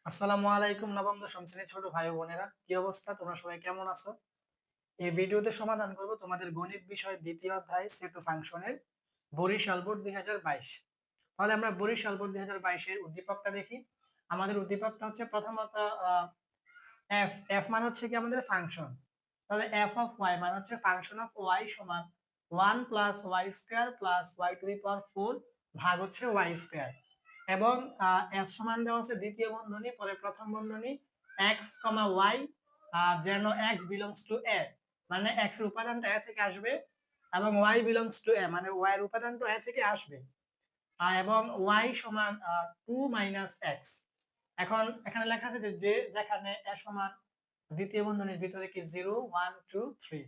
আসসালামু আলাইকুম নবম দশম শ্রেণীর ছোট ভাই ও বোনেরা, কি অবস্থা? তোমরা সবাই কেমন আছো? এই ভিডিওতে সমাধান করব তোমাদের গণিত বিষয় দ্বিতীয় অধ্যায় সেট ও ফাংশনের বরিশাল বোর্ড 2022। তাহলে আমরা বরিশাল বোর্ড 2022 এর উদ্দীপকটা দেখি। আমাদের উদ্দীপকটা হচ্ছে প্রথমত এফ এফ মানে হচ্ছে কি আমাদের ফাংশন। তাহলে এফ অফ ওয়াই মানে হচ্ছে ফাংশন অফ ওয়াই সমান 1 plus Y square plus Y to the power 4 ভাগ হচ্ছে ওয়াই স্কয়ার। এবং এস সমান দেওয়া আছে দ্বিতীয় বন্ধনী, পরে প্রথম বন্ধনী এক্স কমা ওয়াই, যেন এক্স বিলংস টু এ, মানে এক্স এর উপাদানটা এ থেকে আসবে, এবং ওয়াই বিলংস টু এ মানে ওয়াই এর উপাদানটা এ থেকে আসবে। এবং ওয়াই সমান 2 মাইনাস এক্স। এখন এখানে লেখা আছে যে যেখানে এ সমান দ্বিতীয় বন্ধনীর ভিতরে কি 0 1 2 3।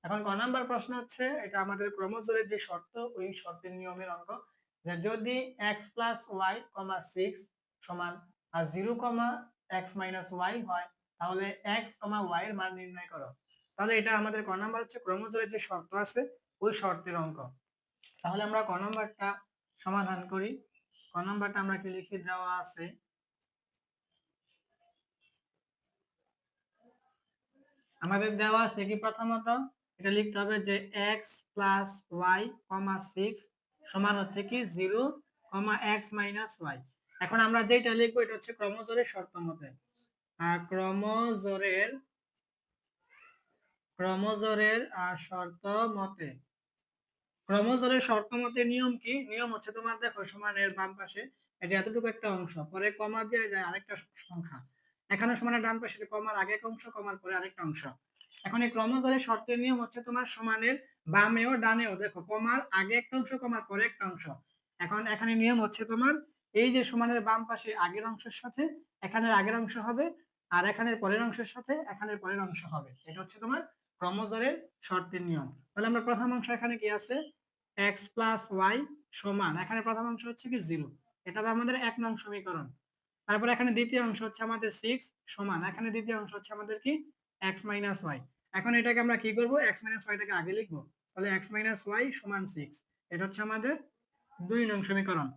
এখন ক নাম্বার প্রশ্ন হচ্ছে, এটা আমাদের ক্রমজোরের যে শর্ত, ওই শর্তের নিয়মের অঙ্ক, যে যদি x প্লাস ওয়াই কমা 6 সমান 0 কমা এক্স মাইনাস ওয়াই হয়, তাহলে x কমা ওয়াই এর মান নির্ণয় করো। তাহলে এটা আমাদের ক নাম্বার হচ্ছে ক্রমজোরের যে শর্ত আছে ওই শর্তের অঙ্ক। তাহলে আমরা ক নাম্বারটা সমাধান করি। ক নাম্বারটা আমরা কি লিখে দেওয়া আছে, আমাদের দেওয়া আছে কি প্রথমত এটা লিখতে হবে যে x প্লাস ওয়াই কমা 6 সমান হচ্ছে কি 0 কমা এক্স মাইনাস ওয়াই। এখন আমরা যেটা লিখবো এটা হচ্ছে ক্রমজোরের শর্ত মতে। আর ক্রমজোরের শর্ত মতে, ক্রমজোরের শর্ত মতে নিয়ম কি? নিয়ম হচ্ছে তোমার দেখো সমানের বাম পাশে এই যে এতটুকু একটা অংশ, পরে কমা দিয়ে যায় আরেকটা সংখ্যা, এখানে সমানের ডান পাশে কমার আগে এক অংশ, কমার পরে আরেকটা অংশ। এখন এই ক্রমজোরের শর্তের নিয়ম হচ্ছে তোমার সমানের বামেও ডানেও দেখো কমার আগে একটা অংশ, কমার পরে একটা অংশ। এখন এখানে নিয়ম হচ্ছে তোমার এই যে সমানের বাম পাশে আগের অংশের সাথে এখানের আগের অংশ হবে, আর এখানের পরের অংশের সাথে এখানের পরের অংশ হবে। এটা হচ্ছে তোমার ক্রমজোরের শর্তের নিয়ম। তাহলে আমরা প্রথম অংশ এখানে কি আছে, এক্স প্লাস ওয়াই সমান, এখানে প্রথম অংশ হচ্ছে কি 0, এটা হবে আমাদের 1 নং সমীকরণ। তারপর এখানে দ্বিতীয় অংশ হচ্ছে আমাদের 6 সমান, এখানে দ্বিতীয় অংশ হচ্ছে আমাদের কি এক্স মাইনাস ওয়াই। এখন এটাকে আমরা কি করব, এক্স মাইনাস ওয়াইটাকে আগে লিখবো। তাহলে এক্স মাইনাস ওয়াই সমান 6, এটা হচ্ছে আমাদের 2 নং সমীকরণ।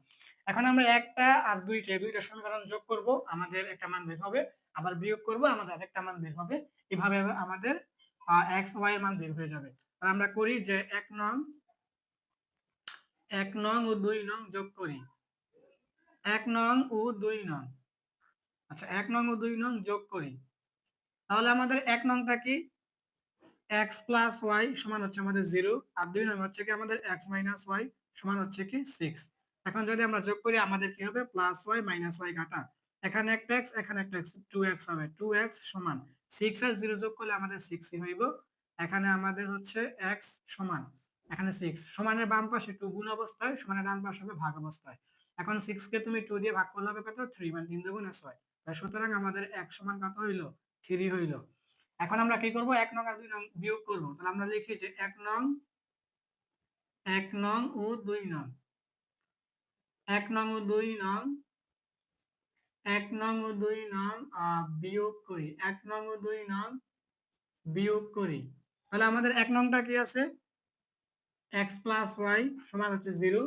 এখন আমরা একটা আর দুইটা সমীকরণ যোগ করব, আমাদের একটা মান বের হবে, আবার বিয়োগ করব, আমাদের আরেকটা মান বের হবে। এভাবে আমাদের এক্স ওয়াই এর মান বের হয়ে যাবে। আর আমরা করি যে 1 নং ও 2 নং যোগ করি। 1 নং ও 2 নং, আচ্ছা 1 নং ও 2 নং যোগ করি। তাহলে আমাদের 1 নংটা কি এক্স প্লাস ওয়াই সমান হচ্ছে আমাদের 0, আর 2 নং হচ্ছে কি আমাদের এক্স মাইনাস ওয়াই সমান হচ্ছে কি 6। এখন যদি আমরা যোগ করি আমাদের কি হবে, প্লাস ওয়াই মাইনাস ওয়াই কাটা, এখানে একটা এক্স এখানে একটা এক্স, 2x হবে, 2x সমান 6 আর 0 যোগ করলে আমাদের 6ই হইব। এখানে আমাদের হচ্ছে x সমান, এখানে 6 সমানের বাম পাশে 2 গুণ অবস্থায়, সমানের ডান পাশে হবে ভাগ অবস্থায়। এখন 6 কে তুমি 2 দিয়ে ভাগ করলে হবে কত, 3, মানে 3 দুগুণে 6। তাই সুতরাং আমাদের x সমান কত হইলো, 3 হইলো। এখন আমরা কি করব, 1 নং আর 2 নং বিয়োগ করব। তাহলে আমরা লিখি যে 1 নং ও 2 নং, 1 নং ও 2 নং, 1 নং ও 2 নং বিয়োগ করি, 1 নং ও 2 নং বিয়োগ করি। তাহলে আমাদের 1 নংটা কি আছে, এক্স প্লাস ওয়াই সমান হচ্ছে 0,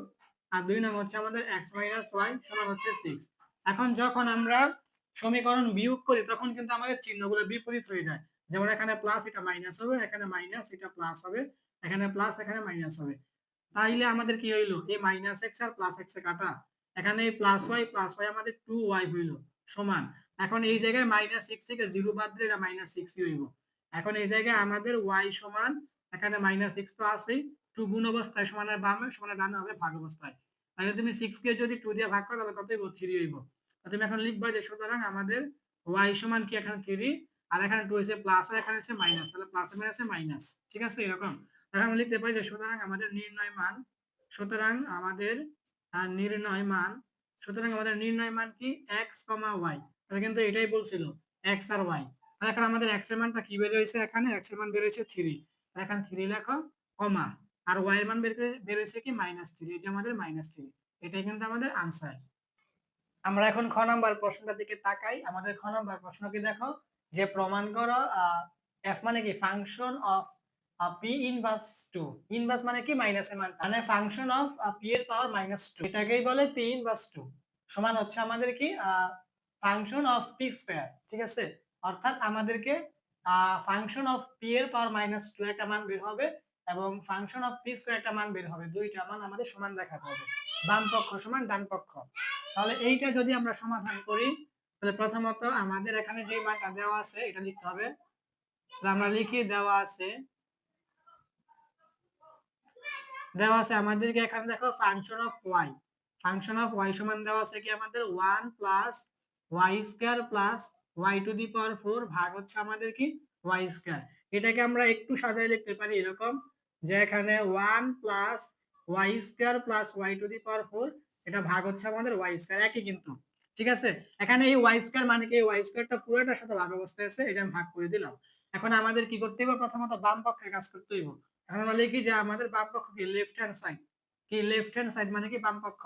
আর 2 নং হচ্ছে আমাদের এক্স মাইনাস ওয়াই সমান হচ্ছে 6। এখন যখন আমরা সমীকরণ বিয়োগ করি তখন কিন্তু আমাদের চিহ্নগুলো বিপরীত হয়ে যায়। যেমন এখানে প্লাস এটা মাইনাস হবে, এখানে মাইনাস এটা প্লাস হবে, এখানে প্লাস এখানে মাইনাস হবে। তাইলে আমাদের কি হইলো, এই মাইনাস এক্স আর প্লাস এক্স এ কাটা, এখানে এই প্লাস ওয়াই আমাদের 2y হইলো সমান। এখন এই জায়গায় মাইনাস 6 থেকে 0 বাদ দিলে এটা মাইনাস 6ই হইব। এখন এই জায়গায় আমাদের y সমান, এখানে মাইনাস 6 তো আছেই, 2 গুণ অবস্থায় সমানের বামে সমানের ডানে হবে ভাগ অবস্থায়। তাহলে তুমি 6 কে যদি 2 দিয়ে ভাগ করো তাহলে কত হইব, 3 হইব। তুমি এখন লিখবা যে সুতরাং আমাদের y সমান কি, এখানে 3 আর এখানে 2 হইছে প্লাস আর এখানে হচ্ছে মাইনাস, তাহলে প্লাস এর মাইনাসে মাইনাস, ঠিক আছে এরকম। এখন আমরা লিখতে পারি যে সুতরাং আমাদের নির্ণয় মান, সুতরাং আমাদের নির্ণয় মান, সুতরাং আমাদের নির্ণয় মান কি x, y। তাহলে কিন্তু এটাই বলছিল x আর y। তাহলে এখন আমাদের x এর মানটা কি বের হয়েছে, এখানে x এর মান বের হয়েছে 3, এখানে 3 লেখো কমা, আর y এর মান বের হয়েছে কি -3, এই যে আমাদের -3। এটাই কিন্তু আমাদের আনসার। আমরা এখন খ নাম্বার প্রশ্নটার দিকে তাকাই। আমাদের খ নাম্বার প্রশ্ন কি দেখো, যে প্রমাণ করো f মানে কি function of p inverse 2। Inverse মানে কি মাইনাসের মান, মানে ফাংশন অফ p এর পাওয়ার -2, এটাকেই বলে p ইনভার্স 2 সমান হচ্ছে আমাদের কি ফাংশন অফ পি স্কয়ার, ঠিক আছে। অর্থাৎ আমাদেরকে ফাংশন অফ পি এর পাওয়ার -2 একটা মান বের হবে এবং ফাংশন অফ পি স্কয়ার একটা মান বের হবে। দুইটা মান আমাদের সমান দেখাতে হবে, বাম পক্ষ সমান ডান পক্ষ। তাহলে এইটা যদি আমরা সমাধান করি, তাহলে প্রথমত আমাদের এখানে যে মানটা দেওয়া আছে এটা লিখতে হবে। তাহলে আমরা লিখি দেওয়া আছে আমাদেরকে এখানে দেখো function of Y, function of Y সমান দেওয়া আছে কি আমাদের 1 plus Y square plus Y to the power 4 ভাগ হচ্ছে আমাদের কি ওয়াই স্কয়ার। এটাকে আমরা একটু সাজায় লিখতে পারি এরকম, যে এখানে 1 plus Y square plus Y to the power 4 এটা ভাগ হচ্ছে আমাদের ওয়াই স্কয়ার, একই কিন্তু, ঠিক আছে। এখানে এই ওয়াই স্কয়ার মানে কি, ওয়াই স্কয়ারটা পুরোটার সাথে ভাগ অবস্থায় আছে, এই যে আমি ভাগ করে দিলাম। এখন আমাদের কি করতে হবে, প্রথমত বাম পক্ষের কাজ করতে হইব। এখন আমরা লিখি যে আমাদের বাম পক্ষ কি লেফট হ্যান্ড সাইড, কি লেফট হ্যান্ড সাইড মানে কি বাম পক্ষ।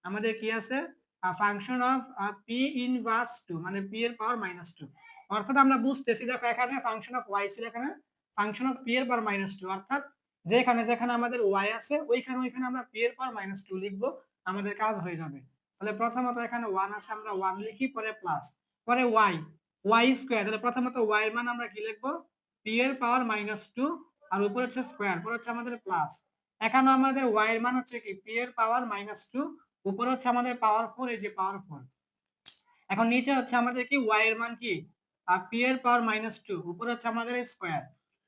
আমাদের কি আছে ফাংশন অফ পি ইনভার্স 2 মানে পি এর পাওয়ার -2, অর্থাৎ আমরা বুঝতেছি দেখো এখানে ফাংশন অফ ওয়াই ছিল, এখানে ফাংশন অফ পি এর পাওয়ার -2, অর্থাৎ যেখানে যেখানে আমাদের ওয়াই আছে ওইখানে ওইখানে আমরা পি এর পাওয়ার -2 লিখবো, আমাদের কাজ হয়ে যাবে। তাহলে প্রথমত এখানে 1 আছে, আমরা 1 লিখি, পরে প্লাস, পরে ওয়াই স্কয়ার। তাহলে প্রথমত ওয়াই এর মান আমরা কি লিখবো, পি এর পাওয়ার -2 আর উপরে হচ্ছে স্কয়ার, পরে হচ্ছে আমাদের প্লাস। এখানে আমাদের ওয়াই এর মান হচ্ছে কি পি এর পাওয়ার -2, উপরে হচ্ছে আমাদের পাওয়ার 4, এই যে পাওয়ার 4। এখন নিচে হচ্ছে আমাদের কি ওয়াই এর মান কি পি এর পাওয়ার -2, উপরে হচ্ছে আমাদের স্কয়ার।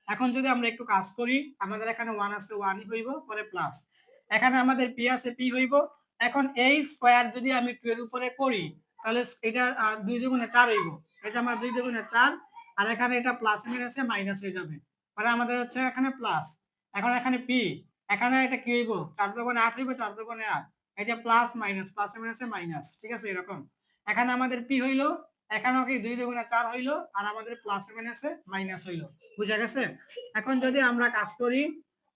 এখন যদি আমরা একটু কাজ করি, আমাদের এখানে 1 আছে 1 ই হইব, পরে প্লাস, এখানে আমাদের পি আছে পি হইব। এখন এই স্কয়ার যদি আমি 2 এর উপরে করি, তাহলে এটা 2 দুগুণে 4 হইব, এই যে আমার 2 দুগুণে 4, আর এখানে এটা প্লাস মাইনাসে মাইনাস হয়ে যাবে, মানে আমাদের হচ্ছে এখানে প্লাস। এখন এখানে পি, এখানে এটা কি হইব, 4 দুগুণে 8 হইব, 4 দুগুণে 8, এই যে প্লাস মাইনাস প্লাস মাইনাসে মাইনাস, ঠিক আছে এরকম। এখানে আমাদের পি হইলো, এখানেও কি 2 দুগুণে 4 হইলো, আর আমাদের প্লাস মাইনাসে মাইনাস হইলো, বুঝা গেছে। এখন যদি আমরা কাজ করি,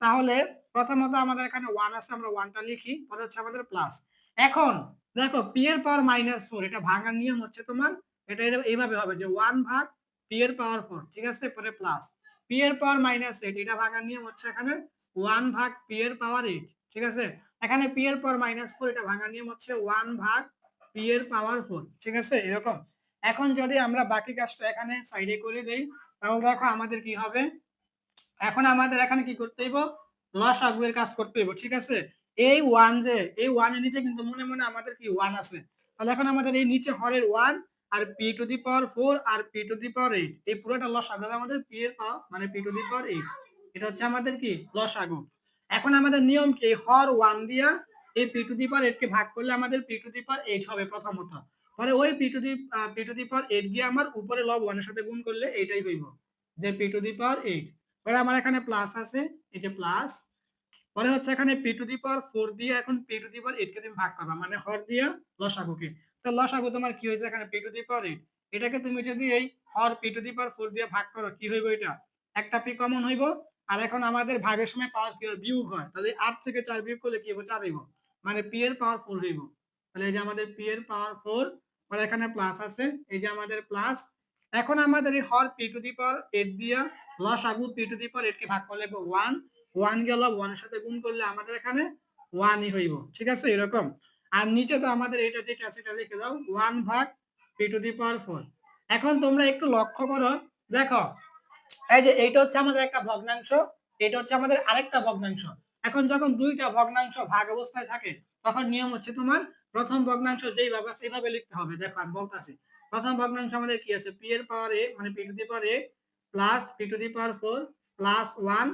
তাহলে প্রথমত আমাদের এখানে 1 আছে, আমরা 1টা লিখি, পরে হচ্ছে আমাদের প্লাস। এখন দেখো পি এর পাওয়ার -4, এটা ভাঙার নিয়ম হচ্ছে তোমার, এটা এইভাবে হবে যে 1 ভাগ পি এর পাওয়ার 4, ঠিক আছে, পরে প্লাস পি এর পাওয়ার -8, এটা ভাঙার নিয়ম হচ্ছে এখানে 1 ভাগ পি এর পাওয়ার 8, ঠিক আছে। এখানে পি এর পাওয়ার -4, এটা ভাঙার নিয়ম হচ্ছে 1 ভাগ পি এর পাওয়ার 4, ঠিক আছে এরকম। এখন যদি আমরা বাকি কাজটা এখানে সাইডে করে দেই, তাহলে দেখো আমাদের কি হবে, এখন আমাদের এখানে কি করতে হইব, লসাগু এর কাজ করতে হইব, ঠিক আছে। এই 1, যে এই 1 এর নিচে কিন্তু মনে মনে আমাদের কি 1 আছে, তাহলে এখন আমাদের এই নিচে হরের 1 আর পি টু দি পাওয়ার 4 আর পি টু দি পাওয়ার 8, এই পুরোটা লসাগু হবে আমাদের পি এর পাওয়ার মানে পি টু দি পাওয়ার 8, এটা হচ্ছে আমাদের কি লসাগু। এখন আমাদের নিয়ম কি, হর 1 দিয়া এই পি টু দি পাওয়ার 8 কে ভাগ করলে আমাদের পি টু দি পাওয়ার 8 হবে প্রথমত, পরে ওই পি টু দি পাওয়ার 8 গিয়ে আমার উপরে লব 1 এর সাথে গুণ করলে এইটাই হইব, যে পি টু দি পাওয়ার 8। পরে আমার এখানে প্লাস আছে, এই যে প্লাস, পরে হচ্ছে এখানে পি টু দি পাওয়ার 4 দিয়ে এখন পি টু দি পাওয়ার 8 কে তুমি ভাগ করবা, মানে হর দিয়া লসাগুকে। তো লসাগু তোমার কি হয়েছে, এখানে পি টু দি পাওয়ার 8, এটাকে তুমি যদি এই হর পি টু দি পাওয়ার 4 দিয়ে ভাগ করো, কি হইব, এটা একটা পি কমন হইব। আর এখন আমাদের ভাগের সময় পাওয়ার কি হয়, বিয়োগ হয়, তাহলে 8 থেকে 4 বিয়োগ করলে কি হবে, 4 হইব, মানে পি এর পাওয়ার 4 হইব। তাহলে এই যে আমাদের পি এর পাওয়ার 4, পরে এখানে প্লাস আছে, এই যে আমাদের প্লাস। এখন আমাদের এই হর পি টু দি পাওয়ার 8 দিয়া লসাগু পি টু দি পাওয়ার 8 কে ভাগ করলে 1, 1 গেল 1 এর সাথে গুণ করলে আমাদের এখানে 1 ই হইব, ঠিক আছে এরকম। আর নিচে তো আমাদের এটা যেটা আছে এটা লিখে দাও, 1 ভাগ পি টু দি পাওয়ার 4। এখন তোমরা একটু লক্ষ্য করো, দেখো এই যে এইটা হচ্ছে আমাদের একটা ভগ্নাংশ, এটা হচ্ছে আমাদের আরেকটা ভগ্নাংশ। এখন যখন দুইটা ভগ্নাংশ ভাগ অবস্থায় থাকে, তখন নিয়ম হচ্ছে তোমার প্রথম ভগ্নাংশ যেইভাবে আছে এইভাবে লিখতে হবে। দেখো আমি বলতাছি, প্রথম ভগ্নাংশ আমাদের কি আছে, পি এর পাওয়ার a মানে P to the power a plus P to the power 4 plus 1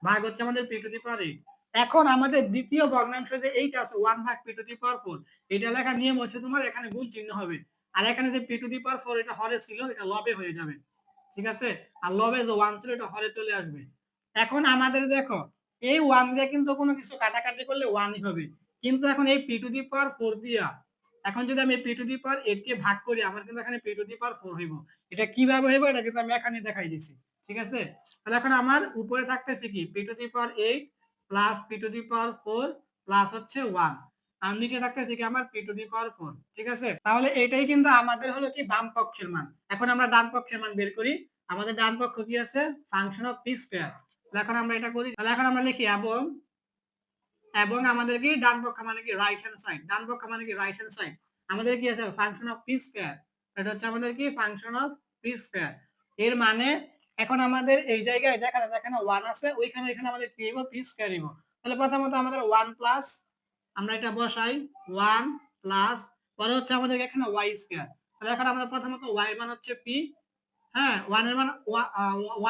ভাগ হচ্ছে আমাদের পি টু দি পাওয়ার 8। এখন আমাদের দ্বিতীয় ভগ্নাংশ যে এইটা আছে 1 ভাগ পি টু দি পাওয়ার 4, এটা লেখার নিয়ম হচ্ছে তোমার এখানে গুণ চিহ্ন হবে, আর এখানে যে পি টু দি পাওয়ার 4 এটা হরে ছিল, এটা লবে হয়ে যাবে, ঠিক আছে। আর লবে যে 1 ছিল এটা হরে চলে আসবে। এখন আমাদের দেখো এই 1 দিয়ে কিন্তু কোনো কিছু কাটাকাটি করলে 1 ই হবে, কিন্তু এখন এই পি টু দি পাওয়ার 4 দিয়া এখন যদি আমি পি টু দি পাওয়ার 8 কে ভাগ করি, আমার কিন্তু এখানে পি টু দি পাওয়ার 4 হইব। এটা কিভাবে হইব, এটা কিন্তু আমি এখানে দেখাই দিছি, ঠিক আছে। তাহলে এখন আমার উপরে থাকতেছে কি P to the power 8 plus P to the power 4 plus হচ্ছে 1, আর নিচে থাকতেছে কি আমার পি টু দি পাওয়ার 4, ঠিক আছে। তাহলে এটাই কিন্তু আমাদের হলো কি বাম পক্ষের মান। এখন আমরা ডান পক্ষের মান বের করি, আমাদের ডান পক্ষ কি আছে, ফাংশন অফ পি স্কয়ার। এখন আমরা এটা করি, তাহলে এখন আমরা লিখি এবং এবং আমাদের কি ডান পক্ষ মানে কি রাইট হ্যান্ড সাইড, ডান পক্ষ মানে কি রাইট হ্যান্ড সাইড, আমাদের কি আছে ফাংশন অফ পি স্কয়ার এটা হচ্ছে আমাদের কি ফাংশন অফ পি স্কয়ার। এর মানে এখন আমাদের এই জায়গায় যেখানে যেখানে 1 আছে ওইখানে এখানে আমাদের কি হইব পি স্কয়ার হইব। তাহলে প্রথমত আমাদের 1 প্লাস আমরা এটা বসাই 1 প্লাস পরে হচ্ছে আমাদের এখানে y স্কয়ার। তাহলে এখানে আমাদের প্রথমত y এর মান হচ্ছে p, হ্যাঁ 1 এর মান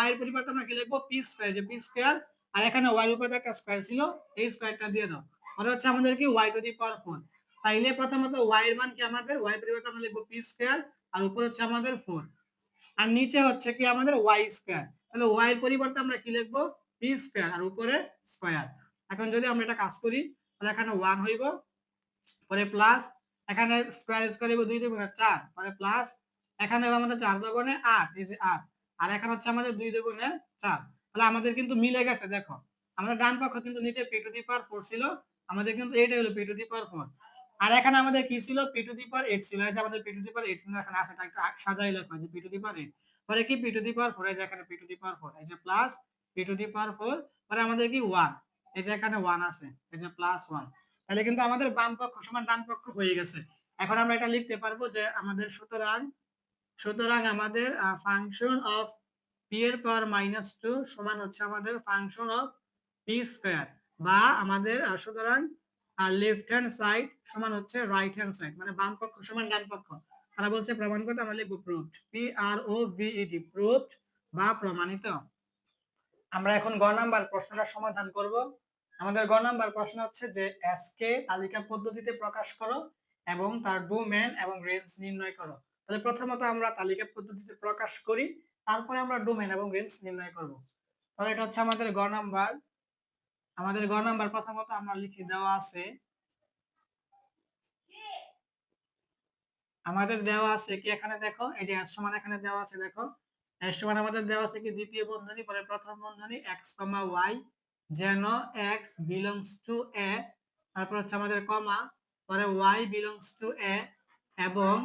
y এর পরিবর্তে আমরা কি লিখব p স্কয়ার, যে p স্কয়ার আর এখানে y এর উপরে একটা স্কয়ার ছিল এই স্কয়ারটা দিয়ে দাও। পরে হচ্ছে আমাদের কি y টু দি পাওয়ার 4। তাইলে প্রথমত y এর মান কি আমাদের y এর পরিবর্তে আমরা লিখব p স্কয়ার আর উপরে হচ্ছে আমাদের 4 আর নিচে হচ্ছে কি আমাদের y স্কয়ার। তাহলে y এর পরিবর্তে আমরা কি লিখব p স্কয়ার আর উপরে স্কয়ার। এখন যদি আমরা এটা কাজ করি তাহলে এখানে 1 হইব পরে প্লাস এখানে স্কয়ার স্কয়ার হইব 2 2 গুণে 4 পরে প্লাস এখানে হবে আমাদের 4 2 গুণে 8 এই যে 8 আর এখানে হচ্ছে আমাদের 2 2 গুণে 4। তাহলে আমাদের কিন্তু মিলে গেছে দেখো আমাদের ডান পক্ষ কিন্তু নিচে p টু দি পাওয়ার 4 ছিল, আমাদের কিন্তু এইটা হলো p টু দি পাওয়ার 4 আর এখানে আমাদের কি ছিল p টু দি পাওয়ার 8 ছিল। এই যে আমাদের p টু দি পাওয়ার 8 কিন্তু এখানে আছে, এটা একটু সাজাই লেখা যে p টু দি পাওয়ার 8 পরে কি p টু দি পাওয়ার 4 এই যে এখানে p টু দি পাওয়ার 4 এই যে plus p two the power 4 পরে আমাদের কি 1 এই যে এখানে 1 আছে এই যে প্লাস 1। তাহলে কিন্তু আমাদের বাম পক্ষ সমান ডান পক্ষ হয়ে গেছে। এখন আমরা এটা লিখতে পারবো যে আমাদের সুতরাং আমাদের ফাংশন অফ p এর পাওয়ার -2 সমান হচ্ছে আমাদের ফাংশন অফ p স্কয়ার বা আমাদের সুতরাং লেফট হ্যান্ড সাইড সমান হচ্ছে রাইট হ্যান্ড সাইড, মানে বাম পক্ষ সমান ডান পক্ষ। তারা বলছে প্রমাণ করতে, আমরা লিখব প্রুভড, PROVED প্রুভড বা প্রমাণিত। আমরা এখন গ নাম্বার প্রশ্নটা সমাধান করব। আমাদের গ নাম্বার প্রশ্ন হচ্ছে যে s কে তালিকা পদ্ধতিতে প্রকাশ করো এবং তার ডোমেন এবং রেঞ্জ নির্ণয় করো। তাহলে প্রথমত আমরা তালিকা পদ্ধতিতে প্রকাশ করি, তারপরে আমরা ডোমেন এবং রেঞ্জ নির্ণয় করব। তাহলে এটা হচ্ছে আমাদের গ নাম্বার। আমাদের গ নাম্বার প্রথমত আমরা লিখে দেওয়া আছে, আমাদের দেওয়া আছে কি এখানে দেখো এই যে s সমান এখানে দেওয়া আছে, দেখো s সমান আমাদের দেওয়া আছে কি দ্বিতীয় বন্ধনী পরে প্রথম বন্ধনী x, y যেন x belongs to a, তারপর হচ্ছে আমাদের কমা পরে y belongs to a এবং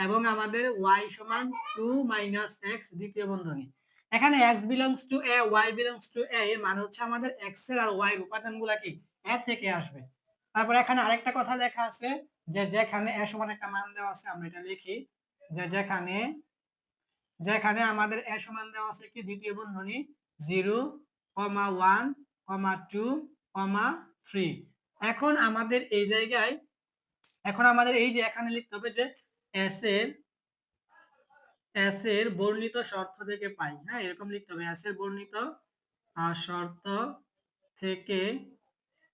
এবং আমাদের y সমান 2 - x দ্বিতীয় বন্ধনী। এখানে x belongs to a y belongs to a এর মানে হচ্ছে আমাদের x এর আর y এর উপাদানগুলো কি a থেকে আসবে। তারপর এখানে আরেকটা কথা লেখা আছে যে যেখানে a সমান একটা মান দেওয়া আছে, আমরা এটা লিখি যে যেখানে যেখানে আমাদের a সমান দেওয়া আছে কি দ্বিতীয় বন্ধনী 0, 1, 2, 3। এখন আমাদের এই জায়গায় এখন আমাদের এই যে এখানে লিখতে হবে যে s এর বর্ণিত শর্ত থেকে পাই, হ্যাঁ এরকম লিখতে হবে s এর বর্ণিত শর্ত থেকে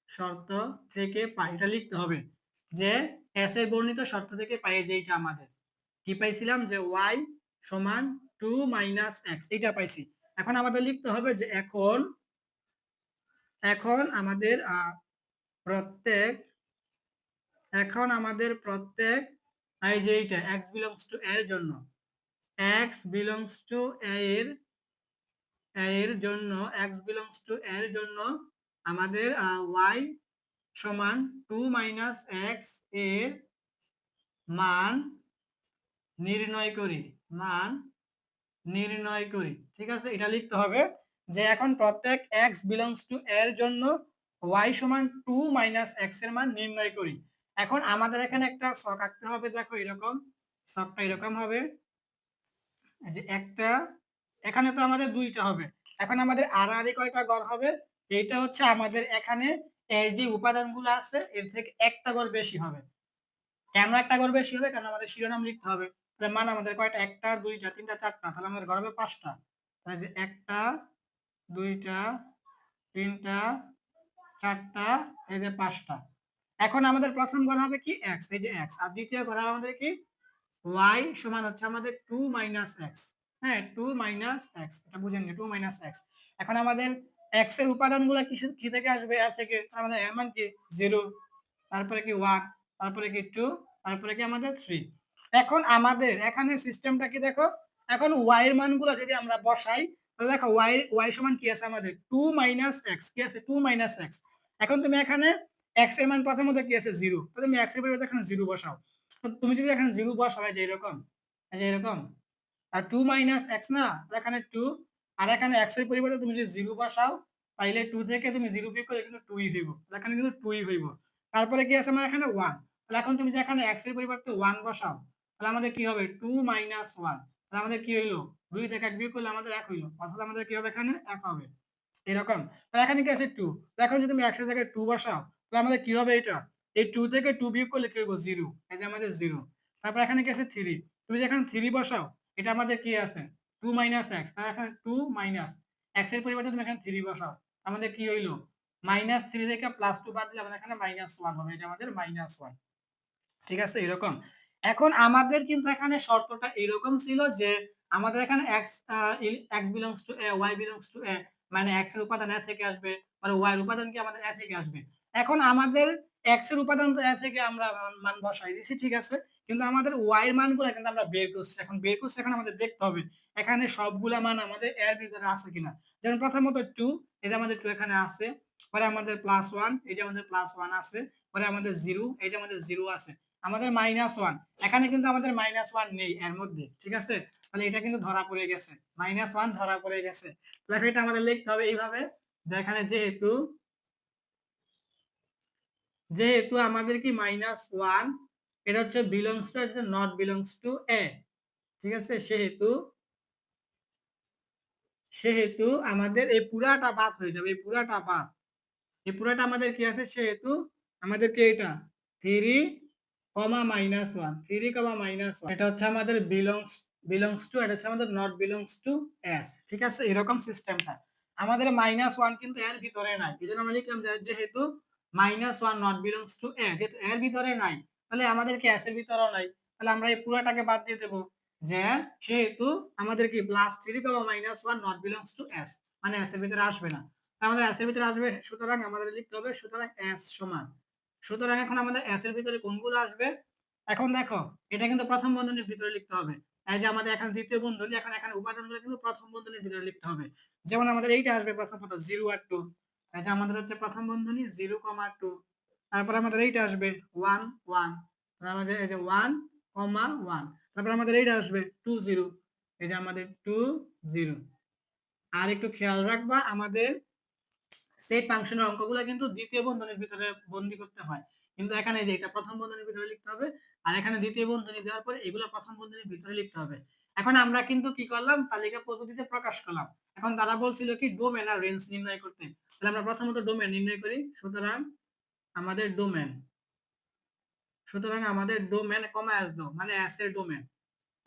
শর্ত থেকে পাই, এটা লিখতে হবে যে s এর বর্ণিত শর্ত থেকে পাই যে এইটা আমাদের কি পাইছিলাম যে y সমান 2 - x এটা পাইছি। এখন আমাদের লিখতে হবে যে এখন এখন আমাদের প্রত্যেক এখন আমাদের প্রত্যেক এই যে এইটা x belongs to a এর জন্য x belongs to a এর জন্য x belongs to a এর জন্য আমাদের y সমান 2 - x এর মান নির্ণয় করি ঠিক আছে, এটা লিখতে হবে যে এখন প্রত্যেক x belongs to a এর জন্য y সমান 2 - x এর মান নির্ণয় করি। এখন আমাদের এখানে একটা ছক আঁকতে হবে, দেখো এরকম ছকটা এরকম হবে যে একটা এখানে তো আমাদের দুইটা হবে, এখন আমাদের আড়াআড়ি কয়টা ঘর হবে, এইটা হচ্ছে আমাদের এখানে এর যে উপাদানগুলো আছে এর থেকে একটা ঘর বেশি হবে। কেন একটা ঘর বেশি হবে, কারণ আমাদের শিরোনাম লিখতে হবে। তাহলে মান আমাদের কয়টা, একটা দুইটা তিনটা চারটা, তাহলে আমাদের ঘর হবে 5টা। তাহলে যে একটা দুইটা তিনটা চারটা এই যে 5টা। এখন আমাদের প্রথম ঘর হবে কি x, এই যে x, আর দ্বিতীয় ঘর হবে আমাদের কি y সমান হচ্ছে আমাদের 2 - x, হ্যাঁ 2 - x, এটা বুঝেন 2 - x। এখন আমাদের x এর উপাদানগুলো কি থেকে আসবে, a থেকে, আমাদের এর মান কি 0, তারপরে কি 1, তারপরে কি 2, তারপরে কি আমাদের 3। এখন আমাদের এখানে সিস্টেমটা কি দেখো, এখন y এর মানগুলো যদি আমরা বসাই তাহলে দেখো y সমান কি আছে আমাদের 2 - x, কি আছে 2 - x। এখন তুমি এখানে x এর মান প্রথমত কি আছে 0, তো তুমি x এর পরিবর্তে এখানে 0 বসাও। তুমি যদি এখানে 0 বসাও যে এরকম আর 2 - x না, এখানে 2 আর এখানে x এর পরিবর্তে তুমি যদি 0 বসাও তাইলে 2 থেকে তুমি 0 বিয়োগ করলে কিন্তু 2 ই হইব, এখানে কিন্তু 2 ই হইব। তারপরে কি আছে আমার এখানে 1, তাহলে এখন তুমি যে এখানে x এর পরিবর্তে 1 বসাও তাহলে আমাদের কি হবে 2 - 1, তাহলে আমাদের কি হইলো 2 থেকে 1 বিয়োগ করলে আমাদের 1 হইলো, অর্থাৎ আমাদের কি হবে এখানে 1 হবে এরকম। তাহলে এখানে কি আছে 2, এখন যদি তুমি x এর জায়গায় 2 বসাও তাহলে আমাদের কি হবে এটা, এই 2 থেকে 2 বিয়োগ করলে কি হবে 0, এই যে আমাদের 0। তারপর এখানে কি আছে 3, তুমি যে এখানে 3 বসাও এটা আমাদের কি আছে 2 - x, তাহলে এখানে 2 মাইনাস x এর পরিবর্তে তুমি এখানে 3 বসাও, আমাদের কি হইলো -3 থেকে +2 বাদ দিলে আমাদের এখানে -1 হবে, এই যে আমাদের -1। ঠিক আছে এরকম। এখন আমাদের কিন্তু এখানে শর্তটা এরকম ছিল যে আমাদের এখানে x belongs to a, y belongs to a, মানে x এর উপাদান a থেকে আসবে, মানে y এর উপাদান কি আমাদের a থেকে আসবে। এখন আমাদের x এর উপাদান তো a থেকে আমরা মান বসাই দিয়েছি, ঠিক আছে, কিন্তু আমাদের y এর মানগুলো কিন্তু আমরা বের করছি, এখন বের করছি, এখন আমাদের দেখতে হবে এখানে সবগুলা মান আমাদের এর ভিতরে আছে কিনা। যেমন প্রথমত 2, এই যে আমাদের 2 এখানে আছে, পরে আমাদের +1, এই যে আমাদের +1 আছে, পরে আমাদের 0, এই যে আমাদের 0 আছে, আমাদের -1, এখানে কিন্তু আমাদের -1 নেই এর মধ্যে, ঠিক আছে, তাহলে এটা কিন্তু ধরা পড়ে গেছে, -1 ধরা পড়ে গেছে। দেখো এটা আমাদের লিখতে হবে এইভাবে যে এখানে যেহেতু আমাদের কি -1 এটা হচ্ছে বিলংস টু, এটা নট বিলংস টু এ, ঠিক আছে, সেহেতু আমাদের এই পুরাটা বাদ হয়ে যাবে, এই পুরাটা বাদ, এই পুরাটা আমাদের কি আছে, সেহেতু আমাদেরকে এটা 3, -1, 3, -1 এটা হচ্ছে আমাদের বিলংস টু, এটা হচ্ছে আমাদের নট বিলংস টু এস, ঠিক আছে, এরকম সিস্টেমটা। আমাদের -1 কিন্তু এর ভিতরে নাই, এই জন্য আমরা লিখলাম যেহেতু -1 নট বিলংস টু এ, যেহেতু এর ভিতরে নাই তাহলে আমাদের কি এস এর ভিতরেও নাই, তাহলে আমরা এই পুরোটাকে বাদ দিয়ে দেবো, যে সেহেতু আমাদের কি +3, -1 নট বিলংস টু এস, মানে এস এর ভিতরে আসবে না, আমাদের এস এর ভিতরে আসবে, সুতরাং আমাদের লিখতে হবে সুতরাং এস সমান, সুতরাং এখন আমাদের এস এর ভিতরে কোনগুলো আসবে, এখন দেখো এটা কিন্তু প্রথম বন্ধনীর ভিতরে লিখতে হবে, এই যে আমাদের এখানে দ্বিতীয় বন্ধনী, এখন এখানে উপাদানগুলো কিন্তু প্রথম বন্ধনীর ভিতরে লিখতে হবে, যেমন আমাদের এইটা আসবে প্রথমত 0 আর 2, এই যে আমাদের হচ্ছে প্রথম বন্ধনী 0, 2, তারপর আমাদের এইটা আসবে 1, 1, আমাদের এই যে 1, 1, তারপর আমাদের এইটা আসবে 2, 0, এই যে আমাদের 2, 0। আর একটু খেয়াল রাখবা আমাদের সেট ফাংশনের অঙ্কগুলো কিন্তু দ্বিতীয় বন্ধনীর ভিতরে বন্দি করতে হয়, কিন্তু এখানে যে এটা প্রথম বন্ধনীর ভিতরে লিখতে হবে, আর এখানে দ্বিতীয় বন্ধনী দেওয়ার পরে এগুলো প্রথম বন্ধনীর ভিতরে লিখতে হবে। এখন আমরা কিন্তু কি করলাম, তালিকা পদ্ধতিতে প্রকাশ করলাম। এখন তারা বলছিল কি ডোমেন আর রেঞ্জ নির্ণয় করতে, তাহলে আমরা প্রথমত ডোমেন নির্ণয় করি, সুতরাং আমাদের ডোমেন কমা এস দাও, মানে এস এর ডোমেন।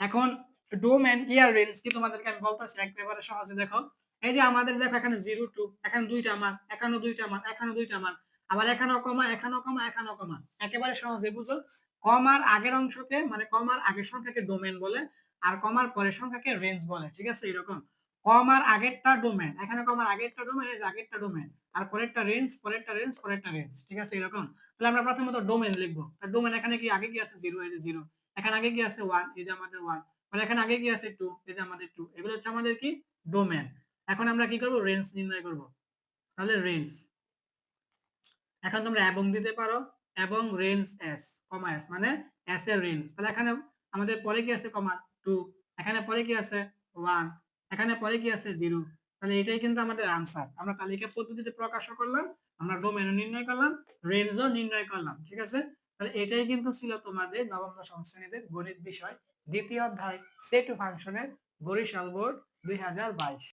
এখন ডোমেন ইয়ার রেঞ্জ কি তোমাদেরকে আমি বলতেছি একেবারে সহজে, দেখো এই যে আমাদের দেখো এখানে 0, 2, এখানে দুইটা মান, এখানেও দুইটা মান, এখানেও দুইটা মান, আবার এখানেও কমা, এখানেও কমা, এখানেও কমা, একেবারে সহজে বুঝো। কমার আগের অংশকে, মানে কমার আগের সংখ্যাকে ডোমেন বলে, আর কমার পরের সংখ্যাকে রেঞ্জ বলে, ঠিক আছে, এরকম। কমার আগেরটা ডোমেন, এখানে কমার আগেরটা ডোমেন, এই যে আগেরটা ডোমেন, আর পরেরটা রেঞ্জ, পরেরটা রেঞ্জ, পরেরটা রেঞ্জ, ঠিক আছে, এরকম। তাহলে আমরা প্রথমত ডোমেন লিখবো, তার ডোমেন এখানে কি আগে কি আছে 0, এই যে 0, এখানে আগে কি আছে 1, এই যে আমাদের 1, মানে এখানে আগে কি আছে 2, এই যে আমাদের 2, এগুলো হচ্ছে আমাদের কি ডোমেন। এখন আমরা কি করব, রেঞ্জ নির্ণয় করব, তাহলে রেঞ্জ, এখন তোমরা এবং দিতে পারো, এবং রেঞ্জ এস, কমা এস, মানে এস এর রেঞ্জ, তাহলে এখানে আমাদের পরে কি আছে কমা 2, এখানে পরে কি আছে 1, এখানে পরে কি আছে 0, তাহলে এটাই কিন্তু আমাদের আনসার। আমরা তালিকা পদ্ধতিতে প্রকাশও করলাম, আমরা ডোমেনও নির্ণয় করলাম, রেঞ্জও নির্ণয় করলাম, ঠিক আছে। তাহলে এটাই কিন্তু ছিল তোমাদের নবম দশম শ্রেণীতে গণিত বিষয় দ্বিতীয় অধ্যায় সেট ফাংশনের বরিশাল বোর্ড 2022।